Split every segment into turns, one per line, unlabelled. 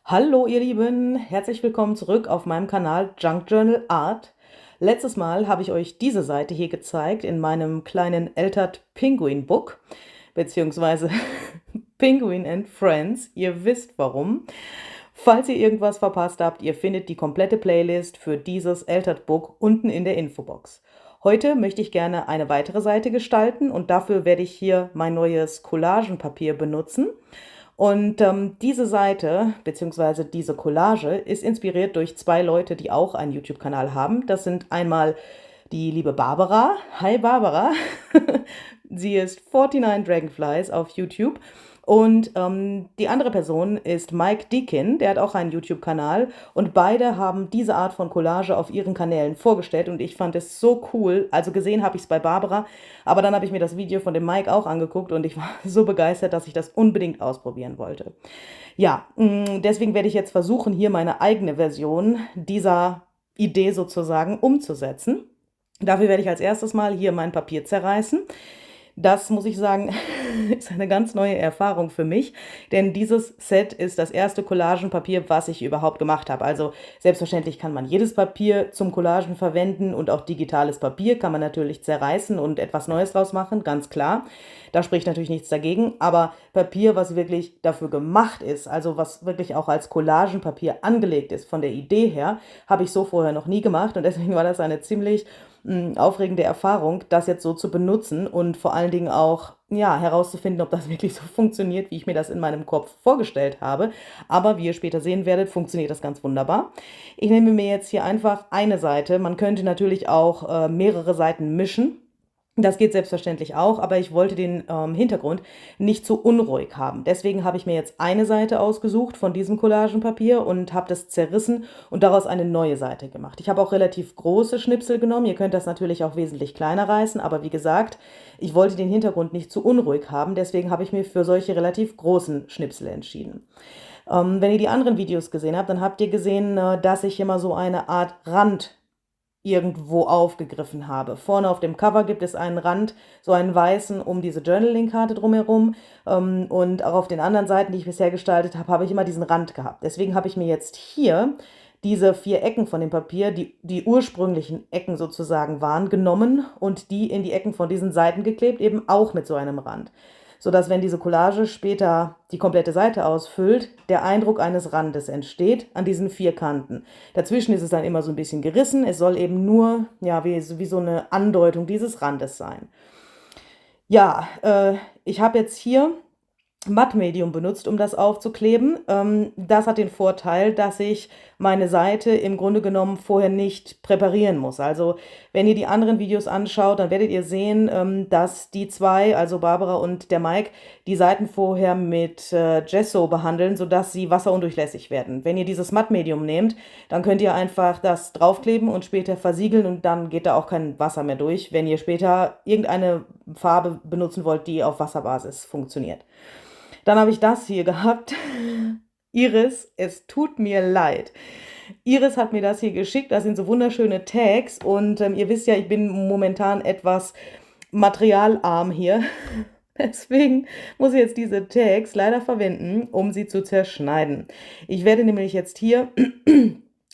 Hallo ihr Lieben, herzlich willkommen zurück auf meinem Kanal Junk Journal Art. Letztes Mal habe ich euch diese Seite hier gezeigt in meinem kleinen Eltert Penguin Book, beziehungsweise Penguin and Friends. Ihr wisst warum. Falls ihr irgendwas verpasst habt, ihr findet die komplette Playlist für dieses Eltert Book unten in der Infobox. Heute möchte ich gerne eine weitere Seite gestalten und dafür werde ich hier mein neues Collagenpapier benutzen. Und diese Seite bzw. diese Collage ist inspiriert durch zwei Leute, die auch einen YouTube-Kanal haben. Das sind einmal die liebe Barbara. Hi Barbara. Sie ist 49 Dragonflies auf YouTube. Und die andere Person ist Mike Deakin, der hat auch einen YouTube-Kanal. Und beide haben diese Art von Collage auf ihren Kanälen vorgestellt. Und ich fand es so cool. Also gesehen habe ich es bei Barbara, aber dann habe ich mir das Video von dem Mike auch angeguckt und ich war so begeistert, dass ich das unbedingt ausprobieren wollte. Ja, deswegen werde ich jetzt versuchen, hier meine eigene Version dieser Idee sozusagen umzusetzen. Dafür werde ich als erstes mal hier mein Papier zerreißen. Das, muss ich sagen, ist eine ganz neue Erfahrung für mich, denn dieses Set ist das erste Collagenpapier, was ich überhaupt gemacht habe. Also selbstverständlich kann man jedes Papier zum Collagen verwenden und auch digitales Papier kann man natürlich zerreißen und etwas Neues draus machen, ganz klar. Da spricht natürlich nichts dagegen, aber Papier, was wirklich dafür gemacht ist, also was wirklich auch als Collagenpapier angelegt ist, von der Idee her, habe ich so vorher noch nie gemacht und deswegen war das eine ziemlich aufregende Erfahrung, das jetzt so zu benutzen und vor allen Dingen auch ja, herauszufinden, ob das wirklich so funktioniert, wie ich mir das in meinem Kopf vorgestellt habe. Aber wie ihr später sehen werdet, funktioniert das ganz wunderbar. Ich nehme mir jetzt hier einfach eine Seite. Man könnte natürlich auch mehrere Seiten mischen. Das geht selbstverständlich auch, aber ich wollte den Hintergrund nicht so unruhig haben. Deswegen habe ich mir jetzt eine Seite ausgesucht von diesem Collagenpapier und habe das zerrissen und daraus eine neue Seite gemacht. Ich habe auch relativ große Schnipsel genommen. Ihr könnt das natürlich auch wesentlich kleiner reißen, aber wie gesagt, ich wollte den Hintergrund nicht zu unruhig haben. Deswegen habe ich mir für solche relativ großen Schnipsel entschieden. Wenn ihr die anderen Videos gesehen habt, dann habt ihr gesehen, dass ich immer so eine Art Rand irgendwo aufgegriffen habe. Vorne auf dem Cover gibt es einen Rand, so einen weißen, um diese Journaling-Karte drumherum. Und auch auf den anderen Seiten, die ich bisher gestaltet habe, habe ich immer diesen Rand gehabt. Deswegen habe ich mir jetzt hier diese 4 Ecken von dem Papier, die ursprünglichen Ecken sozusagen waren, genommen und die in die Ecken von diesen Seiten geklebt, eben auch mit so einem Rand, sodass, wenn diese Collage später die komplette Seite ausfüllt, der Eindruck eines Randes entsteht an diesen 4 Kanten. Dazwischen ist es dann immer so ein bisschen gerissen. Es soll eben nur, ja, wie so eine Andeutung dieses Randes sein. Ja, ich habe jetzt hier Mattmedium benutzt, um das aufzukleben. Das hat den Vorteil, dass ich meine Seite im Grunde genommen vorher nicht präparieren muss. Also wenn ihr die anderen Videos anschaut, dann werdet ihr sehen, dass die zwei, also Barbara und der Mike, die Seiten vorher mit Gesso behandeln, sodass sie wasserundurchlässig werden. Wenn ihr dieses Mattmedium nehmt, dann könnt ihr einfach das draufkleben und später versiegeln und dann geht da auch kein Wasser mehr durch, wenn ihr später irgendeine Farbe benutzen wollt, die auf Wasserbasis funktioniert. Dann habe ich das hier gehabt. Iris, es tut mir leid. Iris hat mir das hier geschickt. Das sind so wunderschöne Tags. Und ihr wisst ja, ich bin momentan etwas materialarm hier. Deswegen muss ich jetzt diese Tags leider verwenden, um sie zu zerschneiden. Ich werde nämlich jetzt hier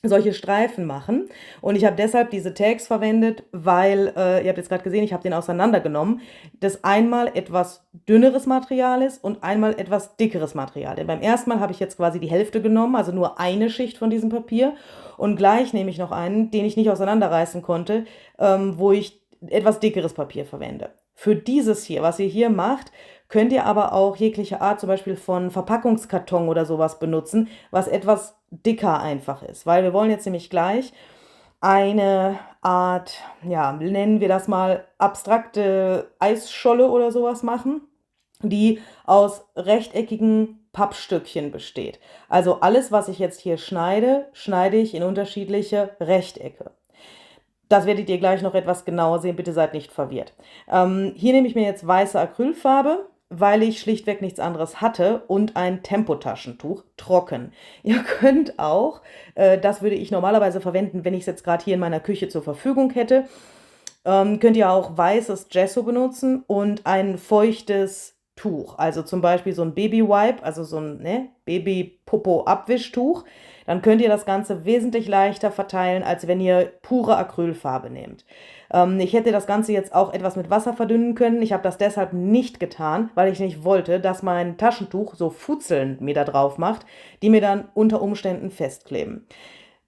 solche Streifen machen und ich habe deshalb diese Tags verwendet, weil, ihr habt jetzt gerade gesehen, ich habe den auseinandergenommen, das einmal etwas dünneres Material ist und einmal etwas dickeres Material. Denn beim ersten Mal habe ich jetzt quasi die Hälfte genommen, also nur eine Schicht von diesem Papier und gleich nehme ich noch einen, den ich nicht auseinanderreißen konnte, wo ich etwas dickeres Papier verwende. Für dieses hier, was ihr hier macht, könnt ihr aber auch jegliche Art zum Beispiel von Verpackungskarton oder sowas benutzen, was etwas dicker einfach ist. Weil wir wollen jetzt nämlich gleich eine Art, ja, nennen wir das mal abstrakte Eisscholle oder sowas machen, die aus rechteckigen Pappstückchen besteht. Also alles, was ich jetzt hier schneide, schneide ich in unterschiedliche Rechtecke. Das werdet ihr gleich noch etwas genauer sehen, bitte seid nicht verwirrt. Hier nehme ich mir jetzt weiße Acrylfarbe, weil ich schlichtweg nichts anderes hatte und ein Tempotaschentuch, trocken. Ihr könnt auch, das würde ich normalerweise verwenden, wenn ich es jetzt gerade hier in meiner Küche zur Verfügung hätte, könnt ihr auch weißes Gesso benutzen und ein feuchtes Tuch, also zum Beispiel so ein Baby-Wipe, also so ein ne, Baby-Popo-Abwischtuch, dann könnt ihr das Ganze wesentlich leichter verteilen, als wenn ihr pure Acrylfarbe nehmt. Ich hätte das Ganze jetzt auch etwas mit Wasser verdünnen können. Ich habe das deshalb nicht getan, weil ich nicht wollte, dass mein Taschentuch so Futzeln mir da drauf macht, die mir dann unter Umständen festkleben.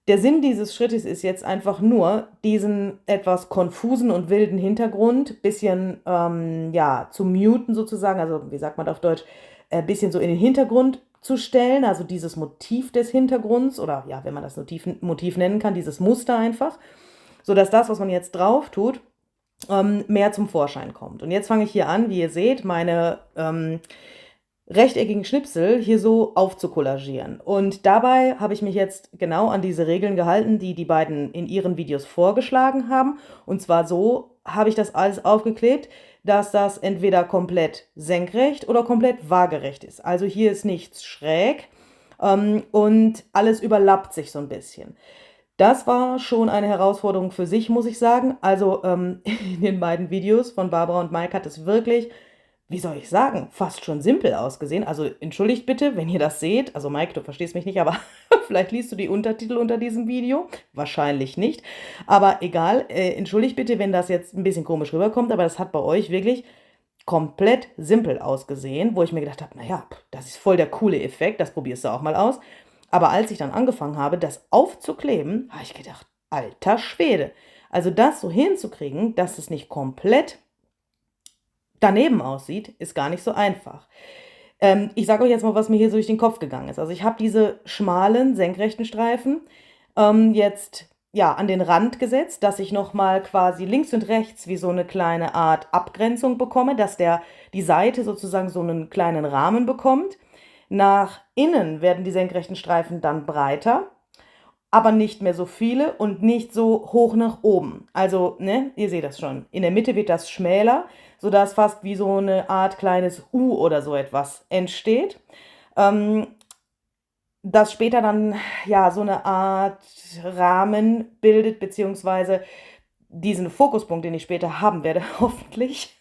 Der Sinn dieses Schrittes ist jetzt einfach nur, diesen etwas konfusen und wilden Hintergrund bisschen ja, zu muten sozusagen, also wie sagt man auf Deutsch, ein bisschen so in den Hintergrund zu stellen, also dieses Motiv des Hintergrunds oder ja, wenn man das Motiv nennen kann, dieses Muster einfach, sodass das, was man jetzt drauf tut, mehr zum Vorschein kommt. Und jetzt fange ich hier an, wie ihr seht, meine rechteckigen Schnipsel hier so aufzukollagieren. Und dabei habe ich mich jetzt genau an diese Regeln gehalten, die die beiden in ihren Videos vorgeschlagen haben. Und zwar so habe ich das alles aufgeklebt, dass das entweder komplett senkrecht oder komplett waagerecht ist. Also hier ist nichts schräg und alles überlappt sich so ein bisschen. Das war schon eine Herausforderung für sich, muss ich sagen. Also in den beiden Videos von Barbara und Mike hat es wirklich, wie soll ich sagen, fast schon simpel ausgesehen. Also entschuldigt bitte, wenn ihr das seht. Also Mike, du verstehst mich nicht, aber vielleicht liest du die Untertitel unter diesem Video. Wahrscheinlich nicht. Aber egal, entschuldigt bitte, wenn das jetzt ein bisschen komisch rüberkommt, aber das hat bei euch wirklich komplett simpel ausgesehen, wo ich mir gedacht habe, naja, das ist voll der coole Effekt, das probierst du auch mal aus. Aber als ich dann angefangen habe, das aufzukleben, habe ich gedacht, alter Schwede. Also das so hinzukriegen, dass es nicht komplett daneben aussieht, ist gar nicht so einfach. Ich sage euch jetzt mal, was mir hier so durch den Kopf gegangen ist. Also ich habe diese schmalen, senkrechten Streifen jetzt ja, an den Rand gesetzt, dass ich nochmal quasi links und rechts wie so eine kleine Art Abgrenzung bekomme, dass die Seite sozusagen so einen kleinen Rahmen bekommt. Nach innen werden die senkrechten Streifen dann breiter, aber nicht mehr so viele und nicht so hoch nach oben. Also, ne, ihr seht das schon. In der Mitte wird das schmäler, sodass fast wie so eine Art kleines U oder so etwas entsteht. Das später dann ja so eine Art Rahmen bildet, beziehungsweise diesen Fokuspunkt, den ich später haben werde, hoffentlich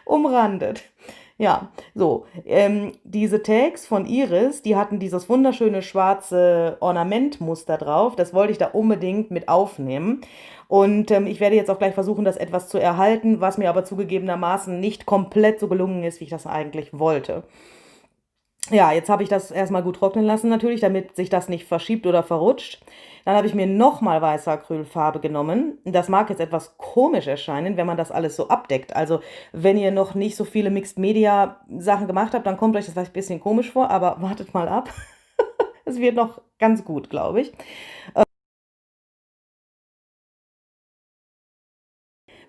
umrandet. Ja, so, diese Tags von Iris, die hatten dieses wunderschöne schwarze Ornamentmuster drauf. Das wollte ich da unbedingt mit aufnehmen. Und ich werde jetzt auch gleich versuchen, das etwas zu erhalten, was mir aber zugegebenermaßen nicht komplett so gelungen ist, wie ich das eigentlich wollte. Ja, jetzt habe ich das erstmal gut trocknen lassen natürlich, damit sich das nicht verschiebt oder verrutscht. Dann habe ich mir nochmal weiße Acrylfarbe genommen. Das mag jetzt etwas komisch erscheinen, wenn man das alles so abdeckt. Also wenn ihr noch nicht so viele Mixed Media Sachen gemacht habt, dann kommt euch das vielleicht ein bisschen komisch vor, aber wartet mal ab. Es wird noch ganz gut, glaube ich.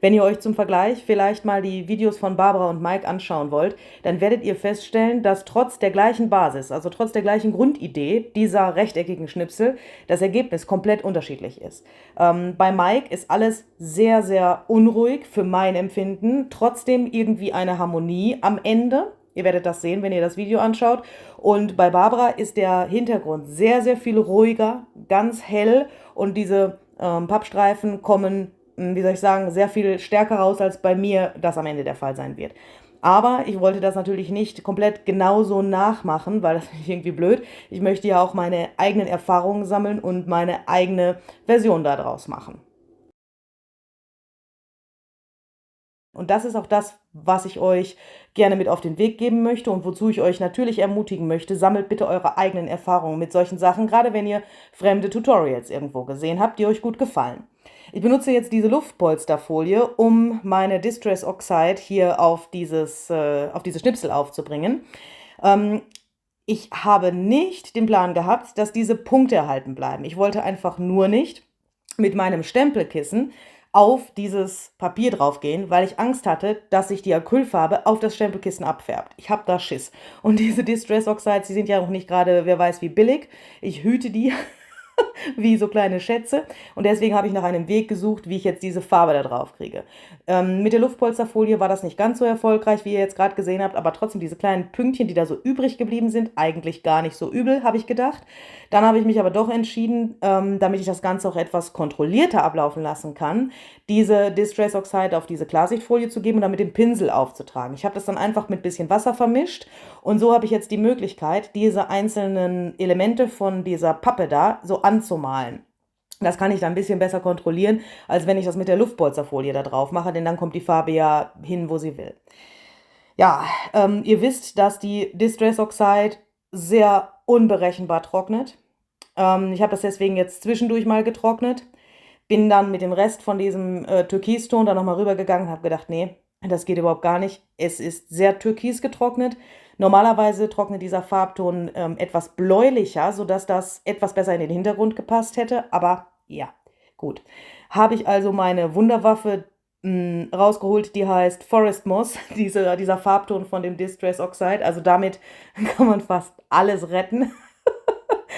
Wenn ihr euch zum Vergleich vielleicht mal die Videos von Barbara und Mike anschauen wollt, dann werdet ihr feststellen, dass trotz der gleichen Basis, also trotz der gleichen Grundidee dieser rechteckigen Schnipsel, das Ergebnis komplett unterschiedlich ist. Bei Mike ist alles sehr, sehr unruhig für mein Empfinden, trotzdem irgendwie eine Harmonie am Ende. Ihr werdet das sehen, wenn ihr das Video anschaut. Und bei Barbara ist der Hintergrund sehr, sehr viel ruhiger, ganz hell und diese Pappstreifen kommen, wie soll ich sagen, sehr viel stärker raus, als bei mir das am Ende der Fall sein wird. Aber ich wollte das natürlich nicht komplett genauso nachmachen, weil das finde ich irgendwie blöd. Ich möchte ja auch meine eigenen Erfahrungen sammeln und meine eigene Version daraus machen. Und das ist auch das, was ich euch gerne mit auf den Weg geben möchte und wozu ich euch natürlich ermutigen möchte. Sammelt bitte eure eigenen Erfahrungen mit solchen Sachen, gerade wenn ihr fremde Tutorials irgendwo gesehen habt, die euch gut gefallen. Ich benutze jetzt diese Luftpolsterfolie, um meine Distress Oxide hier auf diese Schnipsel aufzubringen. Ich habe nicht den Plan gehabt, dass diese Punkte erhalten bleiben. Ich wollte einfach nur nicht mit meinem Stempelkissen auf dieses Papier draufgehen, weil ich Angst hatte, dass sich die Acrylfarbe auf das Stempelkissen abfärbt. Ich habe da Schiss. Und diese Distress Oxides, die sind ja noch nicht gerade, wer weiß wie billig. Ich hüte die wie so kleine Schätze. Und deswegen habe ich nach einem Weg gesucht, wie ich jetzt diese Farbe da drauf kriege. Mit der Luftpolsterfolie war das nicht ganz so erfolgreich, wie ihr jetzt gerade gesehen habt, aber trotzdem diese kleinen Pünktchen, die da so übrig geblieben sind, eigentlich gar nicht so übel, habe ich gedacht. Dann habe ich mich aber doch entschieden, damit ich das Ganze auch etwas kontrollierter ablaufen lassen kann, diese Distress Oxide auf diese Klarsichtfolie zu geben und dann mit dem Pinsel aufzutragen. Ich habe das dann einfach mit ein bisschen Wasser vermischt und so habe ich jetzt die Möglichkeit, diese einzelnen Elemente von dieser Pappe da so anzumalen. Das kann ich dann ein bisschen besser kontrollieren, als wenn ich das mit der Luftpolsterfolie da drauf mache, denn dann kommt die Farbe ja hin, wo sie will. Ja, ihr wisst, dass die Distress Oxide sehr unberechenbar trocknet. Ich habe das deswegen jetzt zwischendurch mal getrocknet, bin dann mit dem Rest von diesem Türkiston da nochmal rübergegangen und habe gedacht, nee, das geht überhaupt gar nicht. Es ist sehr türkis getrocknet. Normalerweise trocknet dieser Farbton etwas bläulicher, sodass das etwas besser in den Hintergrund gepasst hätte. Aber ja, gut. Habe ich also meine Wunderwaffe rausgeholt, die heißt Forest Moss, dieser Farbton von dem Distress Oxide. Also damit kann man fast alles retten.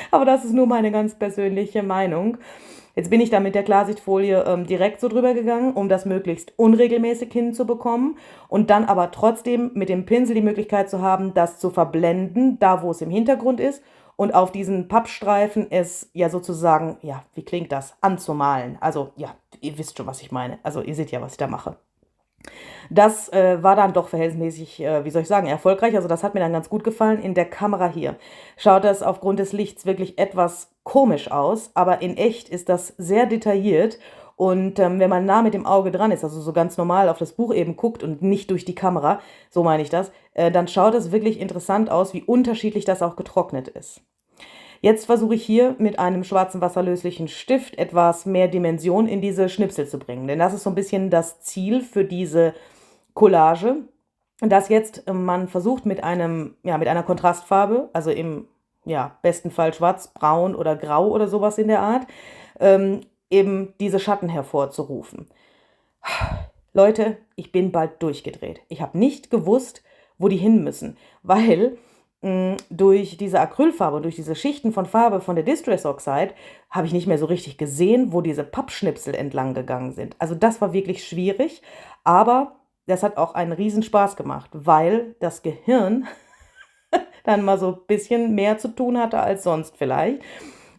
Aber das ist nur meine ganz persönliche Meinung. Jetzt bin ich da mit der Klarsichtfolie direkt so drüber gegangen, um das möglichst unregelmäßig hinzubekommen und dann aber trotzdem mit dem Pinsel die Möglichkeit zu haben, das zu verblenden, da wo es im Hintergrund ist und auf diesen Pappstreifen es ja sozusagen, ja, wie klingt das, anzumalen. Also ja, ihr wisst schon, was ich meine. Also ihr seht ja, was ich da mache. Das war dann doch verhältnismäßig, wie soll ich sagen, erfolgreich. Also das hat mir dann ganz gut gefallen. In der Kamera hier schaut das aufgrund des Lichts wirklich etwas komisch aus, aber in echt ist das sehr detailliert. Und wenn man nah mit dem Auge dran ist, also so ganz normal auf das Buch eben guckt und nicht durch die Kamera, so meine ich das, dann schaut es wirklich interessant aus, wie unterschiedlich das auch getrocknet ist. Jetzt versuche ich hier mit einem schwarzen wasserlöslichen Stift etwas mehr Dimension in diese Schnipsel zu bringen. Denn das ist so ein bisschen das Ziel für diese Collage, dass jetzt man versucht mit einer Kontrastfarbe, also im besten Fall schwarz, braun oder grau oder sowas in der Art, eben diese Schatten hervorzurufen. Leute, ich bin bald durchgedreht. Ich habe nicht gewusst, wo die hin müssen, weil durch diese Acrylfarbe und durch diese Schichten von Farbe von der Distress Oxide habe ich nicht mehr so richtig gesehen, wo diese Pappschnipsel entlang gegangen sind. Also das war wirklich schwierig, aber das hat auch einen Riesenspaß gemacht, weil das Gehirn dann mal so ein bisschen mehr zu tun hatte als sonst vielleicht.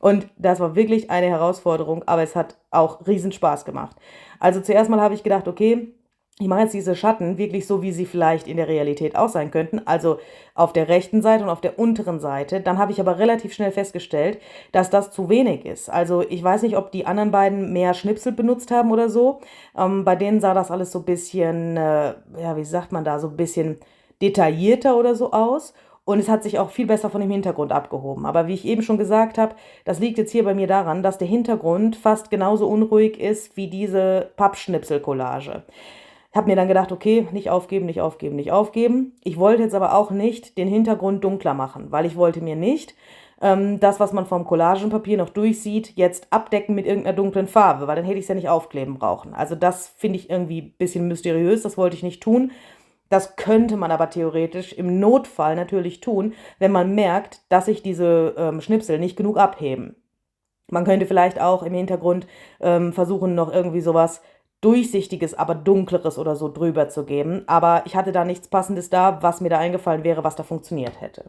Und das war wirklich eine Herausforderung, aber es hat auch Riesenspaß gemacht. Also zuerst mal habe ich gedacht, okay, ich mache jetzt diese Schatten wirklich so, wie sie vielleicht in der Realität auch sein könnten, also auf der rechten Seite und auf der unteren Seite. Dann habe ich aber relativ schnell festgestellt, dass das zu wenig ist. Also ich weiß nicht, ob die anderen beiden mehr Schnipsel benutzt haben oder so. Bei denen sah das alles so ein bisschen, wie sagt man da, so ein bisschen detaillierter oder so aus. Und es hat sich auch viel besser von dem Hintergrund abgehoben. Aber wie ich eben schon gesagt habe, das liegt jetzt hier bei mir daran, dass der Hintergrund fast genauso unruhig ist wie diese Pappschnipsel-Collage. Ich habe mir dann gedacht, okay, nicht aufgeben, nicht aufgeben, nicht aufgeben. Ich wollte jetzt aber auch nicht den Hintergrund dunkler machen, weil ich wollte mir nicht das, was man vom Collagenpapier noch durchsieht, jetzt abdecken mit irgendeiner dunklen Farbe, weil dann hätte ich es ja nicht aufkleben brauchen. Also das finde ich irgendwie ein bisschen mysteriös, das wollte ich nicht tun. Das könnte man aber theoretisch im Notfall natürlich tun, wenn man merkt, dass sich diese Schnipsel nicht genug abheben. Man könnte vielleicht auch im Hintergrund versuchen, noch irgendwie sowas Durchsichtiges, aber Dunkleres oder so drüber zu geben. Aber ich hatte da nichts Passendes da, was mir da eingefallen wäre, was da funktioniert hätte.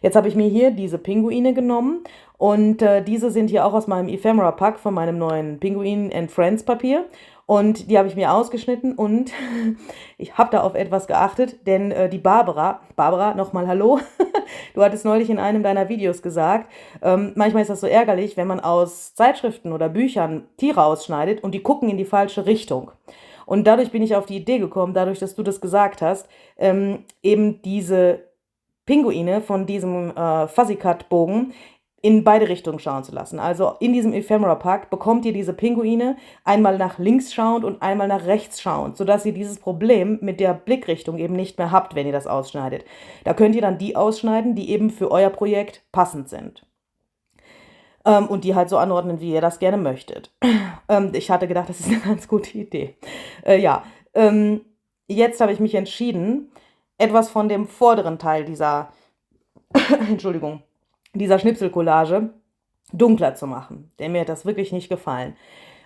Jetzt habe ich mir hier diese Pinguine genommen und diese sind hier auch aus meinem Ephemera Pack von meinem neuen Penguin and Friends Papier. Und die habe ich mir ausgeschnitten und ich habe da auf etwas geachtet, denn die Barbara, nochmal hallo, du hattest neulich in einem deiner Videos gesagt, manchmal ist das so ärgerlich, wenn man aus Zeitschriften oder Büchern Tiere ausschneidet und die gucken in die falsche Richtung. Und dadurch bin ich auf die Idee gekommen, dadurch, dass du das gesagt hast, eben diese Pinguine von diesem Fuzzy Cut Bogen in beide Richtungen schauen zu lassen. Also in diesem Ephemera Pack bekommt ihr diese Pinguine einmal nach links schauend und einmal nach rechts schauend, sodass ihr dieses Problem mit der Blickrichtung eben nicht mehr habt, wenn ihr das ausschneidet. Da könnt ihr dann die ausschneiden, die eben für euer Projekt passend sind. Und die halt so anordnen, wie ihr das gerne möchtet. Ich hatte gedacht, das ist eine ganz gute Idee. Jetzt habe ich mich entschieden, etwas von dem vorderen Teil dieser Entschuldigung, dieser Schnipselcollage dunkler zu machen. Denn mir hat das wirklich nicht gefallen.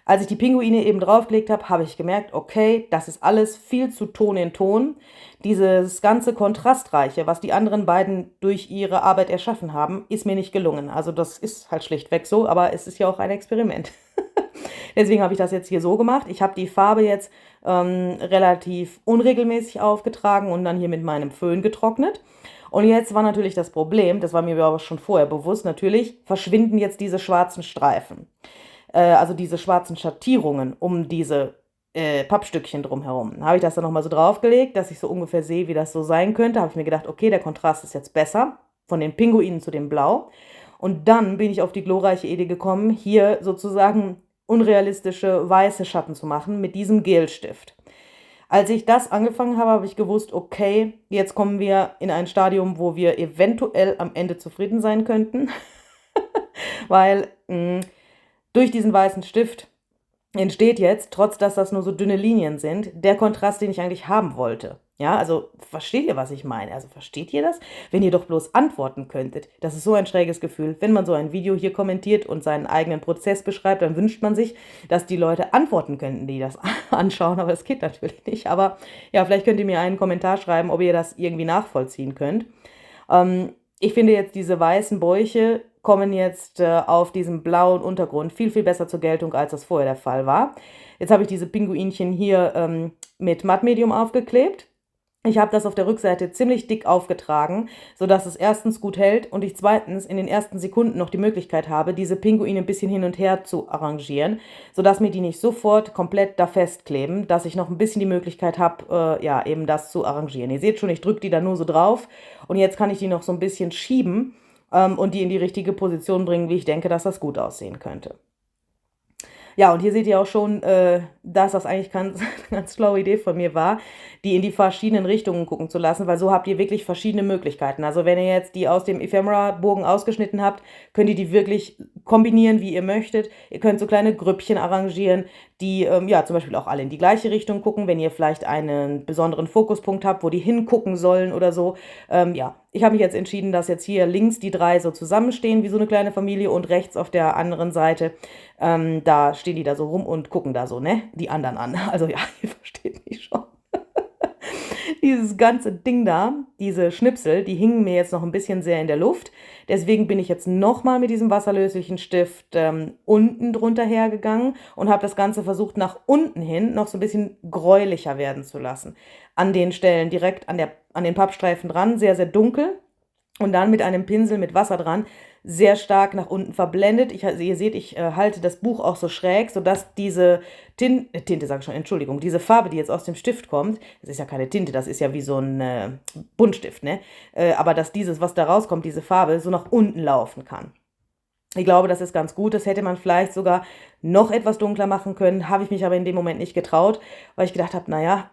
Als ich die Pinguine eben draufgelegt habe, habe ich gemerkt, okay, das ist alles viel zu Ton in Ton. Dieses ganze Kontrastreiche, was die anderen beiden durch ihre Arbeit erschaffen haben, ist mir nicht gelungen. Also das ist halt schlichtweg so, aber es ist ja auch ein Experiment. Deswegen habe ich das jetzt hier so gemacht. Ich habe die Farbe jetzt relativ unregelmäßig aufgetragen und dann hier mit meinem Föhn getrocknet. Und jetzt war natürlich das Problem, das war mir aber schon vorher bewusst, natürlich verschwinden jetzt diese schwarzen Streifen. Also diese schwarzen Schattierungen um diese Pappstückchen drumherum. Habe ich das dann nochmal so draufgelegt, dass ich so ungefähr sehe, wie das so sein könnte. Habe ich mir gedacht, okay, der Kontrast ist jetzt besser, von den Pinguinen zu dem Blau. Und dann bin ich auf die glorreiche Idee gekommen, hier sozusagen unrealistische weiße Schatten zu machen mit diesem Gelstift. Als ich das angefangen habe, habe ich gewusst, okay, jetzt kommen wir in ein Stadium, wo wir eventuell am Ende zufrieden sein könnten, weil durch diesen weißen Stift entsteht jetzt, trotz dass das nur so dünne Linien sind, der Kontrast, den ich eigentlich haben wollte. Ja, also versteht ihr, was ich meine? Also versteht ihr das? Wenn ihr doch bloß antworten könntet. Das ist so ein schräges Gefühl. Wenn man so ein Video hier kommentiert und seinen eigenen Prozess beschreibt, dann wünscht man sich, dass die Leute antworten könnten, die das anschauen. Aber das geht natürlich nicht. Aber ja, vielleicht könnt ihr mir einen Kommentar schreiben, ob ihr das irgendwie nachvollziehen könnt. Ich finde jetzt diese weißen Bäuche kommen jetzt auf diesem blauen Untergrund viel, viel besser zur Geltung, als das vorher der Fall war. Jetzt habe ich diese Pinguinchen hier mit Mattmedium aufgeklebt. Ich habe das auf der Rückseite ziemlich dick aufgetragen, sodass es erstens gut hält und ich zweitens in den ersten Sekunden noch die Möglichkeit habe, diese Pinguine ein bisschen hin und her zu arrangieren, sodass mir die nicht sofort komplett da festkleben, dass ich noch ein bisschen die Möglichkeit habe, ja, eben das zu arrangieren. Ihr seht schon, ich drücke die da nur so drauf und jetzt kann ich die noch so ein bisschen schieben und die in die richtige Position bringen, wie ich denke, dass das gut aussehen könnte. Ja, und hier seht ihr auch schon, dass das eigentlich ganz, ganz schlaue Idee von mir war, die in die verschiedenen Richtungen gucken zu lassen, weil so habt ihr wirklich verschiedene Möglichkeiten. Also wenn ihr jetzt die aus dem Ephemera-Bogen ausgeschnitten habt, könnt ihr die wirklich kombinieren, wie ihr möchtet. Ihr könnt so kleine Grüppchen arrangieren, die ja zum Beispiel auch alle in die gleiche Richtung gucken, wenn ihr vielleicht einen besonderen Fokuspunkt habt, wo die hingucken sollen oder so. Ja, ich habe mich jetzt entschieden, dass jetzt hier links die drei so zusammenstehen wie so eine kleine Familie und rechts auf der anderen Seite, da stehen die da so rum und gucken da so, ne, die anderen an. Also ja, ihr versteht mich schon. Dieses ganze Ding da, diese Schnipsel, die hingen mir jetzt noch ein bisschen sehr in der Luft. Deswegen bin ich jetzt nochmal mit diesem wasserlöslichen Stift unten drunter hergegangen und habe das Ganze versucht, nach unten hin noch so ein bisschen gräulicher werden zu lassen. An den Stellen direkt an den Pappstreifen dran, sehr, sehr dunkel. Und dann mit einem Pinsel mit Wasser dran sehr stark nach unten verblendet. Ihr seht, ich halte das Buch auch so schräg, sodass diese Tinte, sage ich schon, Entschuldigung, diese Farbe, die jetzt aus dem Stift kommt, das ist ja keine Tinte, das ist ja wie so ein Buntstift, ne? Aber dass dieses, was da rauskommt, diese Farbe, so nach unten laufen kann. Ich glaube, das ist ganz gut. Das hätte man vielleicht sogar noch etwas dunkler machen können, habe ich mich aber in dem Moment nicht getraut, weil ich gedacht habe, naja,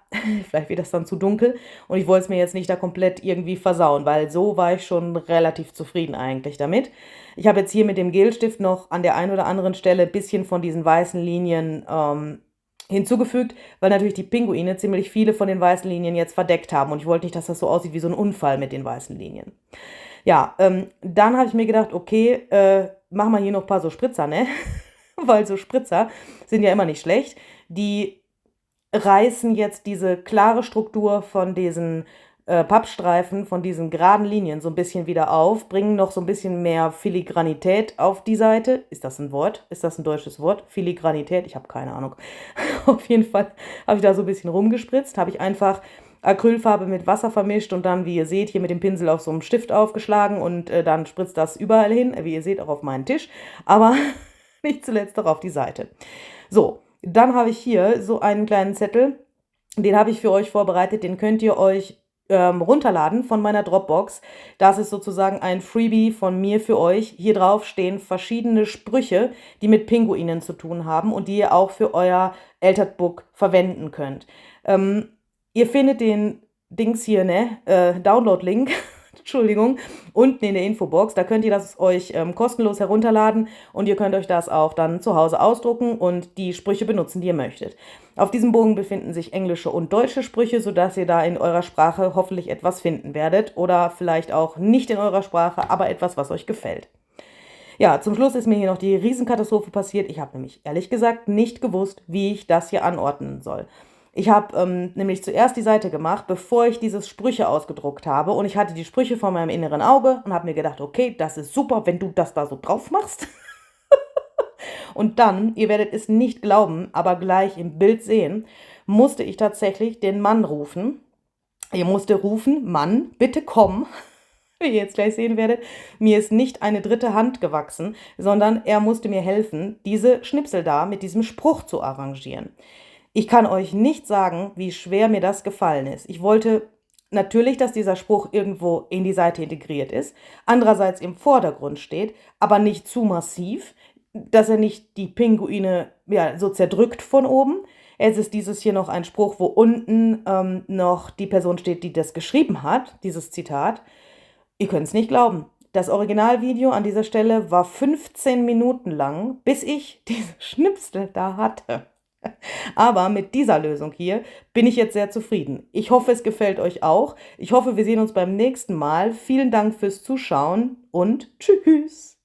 vielleicht wird das dann zu dunkel und ich wollte es mir jetzt nicht da komplett irgendwie versauen, weil so war ich schon relativ zufrieden eigentlich damit. Ich habe jetzt hier mit dem Gelstift noch an der einen oder anderen Stelle ein bisschen von diesen weißen Linien hinzugefügt, weil natürlich die Pinguine ziemlich viele von den weißen Linien jetzt verdeckt haben und ich wollte nicht, dass das so aussieht wie so ein Unfall mit den weißen Linien. Ja, dann habe ich mir gedacht, okay, machen wir hier noch ein paar so Spritzer, ne? Weil so Spritzer sind ja immer nicht schlecht. Die reißen jetzt diese klare Struktur von diesen Pappstreifen, von diesen geraden Linien so ein bisschen wieder auf, bringen noch so ein bisschen mehr Filigranität auf die Seite. Ist das ein Wort? Ist das ein deutsches Wort? Filigranität? Ich habe keine Ahnung. Auf jeden Fall habe ich da so ein bisschen rumgespritzt, habe ich einfach Acrylfarbe mit Wasser vermischt und dann, wie ihr seht, hier mit dem Pinsel auf so einem Stift aufgeschlagen und dann spritzt das überall hin, wie ihr seht, auch auf meinen Tisch, aber nicht zuletzt auch auf die Seite. So, dann habe ich hier so einen kleinen Zettel, den habe ich für euch vorbereitet, den könnt ihr euch runterladen von meiner Dropbox. Das ist sozusagen ein Freebie von mir für euch. Hier drauf stehen verschiedene Sprüche, die mit Pinguinen zu tun haben und die ihr auch für euer Altered Book verwenden könnt. Ihr findet den Dings hier, ne, Download-Link, Entschuldigung, unten in der Infobox. Da könnt ihr das euch kostenlos herunterladen und ihr könnt euch das auch dann zu Hause ausdrucken und die Sprüche benutzen, die ihr möchtet. Auf diesem Bogen befinden sich englische und deutsche Sprüche, sodass ihr da in eurer Sprache hoffentlich etwas finden werdet oder vielleicht auch nicht in eurer Sprache, aber etwas, was euch gefällt. Ja, zum Schluss ist mir hier noch die Riesenkatastrophe passiert. Ich habe nämlich ehrlich gesagt nicht gewusst, wie ich das hier anordnen soll. Ich habe nämlich zuerst die Seite gemacht, bevor ich dieses Sprüche ausgedruckt habe. Und ich hatte die Sprüche vor meinem inneren Auge und habe mir gedacht, okay, das ist super, wenn du das da so drauf machst. Und dann, ihr werdet es nicht glauben, aber gleich im Bild sehen, musste ich tatsächlich den Mann rufen. Ihr musste rufen, Mann, bitte komm. Wie ihr jetzt gleich sehen werdet, mir ist nicht eine dritte Hand gewachsen, sondern er musste mir helfen, diese Schnipsel da mit diesem Spruch zu arrangieren. Ich kann euch nicht sagen, wie schwer mir das gefallen ist. Ich wollte natürlich, dass dieser Spruch irgendwo in die Seite integriert ist, andererseits im Vordergrund steht, aber nicht zu massiv, dass er nicht die Pinguine ja, so zerdrückt von oben. Es ist dieses hier noch ein Spruch, wo unten noch die Person steht, die das geschrieben hat, dieses Zitat. Ihr könnt es nicht glauben. Das Originalvideo an dieser Stelle war 15 Minuten lang, bis ich diese Schnipsel da hatte. Aber mit dieser Lösung hier bin ich jetzt sehr zufrieden. Ich hoffe, es gefällt euch auch. Ich hoffe, wir sehen uns beim nächsten Mal. Vielen Dank fürs Zuschauen und tschüss.